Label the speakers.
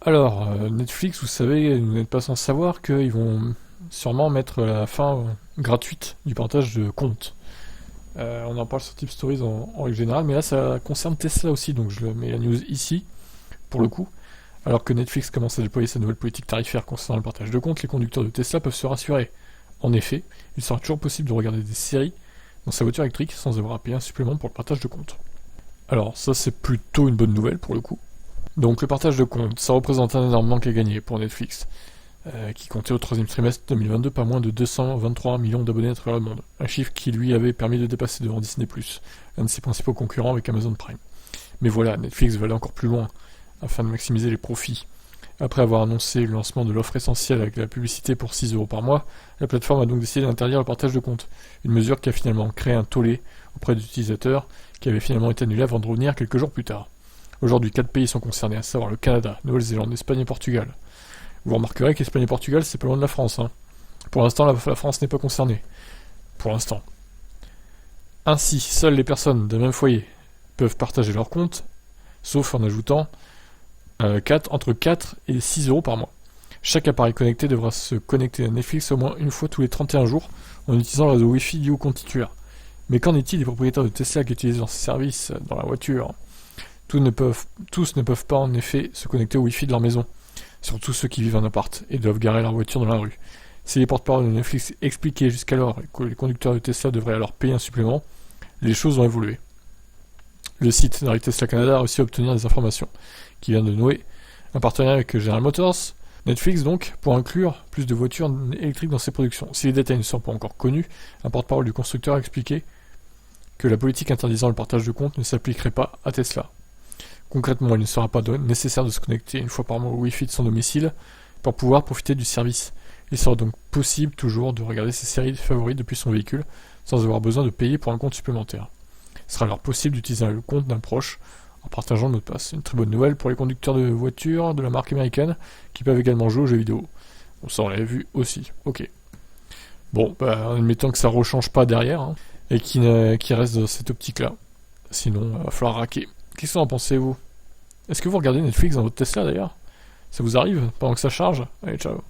Speaker 1: Alors, Netflix, vous savez, vous n'êtes pas sans savoir qu'ils vont sûrement mettre la fin gratuite du partage de comptes. On en parle sur Tip Stories en règle générale, mais là ça concerne Tesla aussi, donc je mets la news ici, pour le coup. Alors que Netflix commence à déployer sa nouvelle politique tarifaire concernant le partage de comptes, les conducteurs de Tesla peuvent se rassurer. En effet, il sera toujours possible de regarder des séries dans sa voiture électrique sans avoir à payer un supplément pour le partage de comptes. Alors ça c'est plutôt une bonne nouvelle pour le coup. Donc le partage de comptes, ça représente un énorme manque à gagner pour Netflix, qui comptait au troisième trimestre 2022 pas moins de 223 millions d'abonnés à travers le monde. Un chiffre qui lui avait permis de dépasser devant Disney+, l'un de ses principaux concurrents avec Amazon Prime. Mais voilà, Netflix va aller encore plus loin, afin de maximiser les profits. Après avoir annoncé le lancement de l'offre essentielle avec la publicité pour 6 € par mois, la plateforme a donc décidé d'interdire le partage de comptes. Une mesure qui a finalement créé un tollé auprès des utilisateurs, qui avait finalement été annulé avant de revenir quelques jours plus tard. Aujourd'hui, 4 pays sont concernés, à savoir le Canada, Nouvelle-Zélande, Espagne et Portugal. Vous remarquerez qu'Espagne et Portugal, c'est pas loin de la France. Pour l'instant, la France n'est pas concernée. Pour l'instant. Ainsi, seules les personnes d'un même foyer peuvent partager leur compte, sauf en ajoutant entre 4 et 6 € par mois. Chaque appareil connecté devra se connecter à Netflix au moins une fois tous les 31 jours en utilisant le réseau Wi-Fi lié au compte titulaire. Mais qu'en est-il des propriétaires de Tesla qui utilisent leurs services dans la voiture ? Tous ne peuvent pas en effet se connecter au Wi-Fi de leur maison, surtout ceux qui vivent en appart et doivent garer leur voiture dans la rue. Si les porte-parole de Netflix expliquaient jusqu'alors que les conducteurs de Tesla devraient alors payer un supplément, les choses ont évolué. Le site d'Arrêt Tesla Canada a réussi à obtenir des informations, qui vient de nouer un partenariat avec General Motors, Netflix donc, pour inclure plus de voitures électriques dans ses productions. Si les détails ne sont pas encore connus, un porte-parole du constructeur a expliqué que la politique interdisant le partage de comptes ne s'appliquerait pas à Tesla. Concrètement, il ne sera pas nécessaire de se connecter une fois par mois au Wi-Fi de son domicile pour pouvoir profiter du service. Il sera donc possible toujours de regarder ses séries favorites depuis son véhicule sans avoir besoin de payer pour un compte supplémentaire. Il sera alors possible d'utiliser le compte d'un proche en partageant le mot de passe. Une très bonne nouvelle pour les conducteurs de voitures de la marque américaine qui peuvent également jouer aux jeux vidéo. Bon, ça on l'avait vu aussi. Ok. Bon, en admettant que ça ne rechange pas derrière et qui reste dans cette optique-là. Sinon, il va falloir raquer. Qu'est-ce que vous en pensez, vous ? Est-ce que vous regardez Netflix dans votre Tesla, d'ailleurs ? Ça vous arrive pendant que ça charge ? Allez, ciao.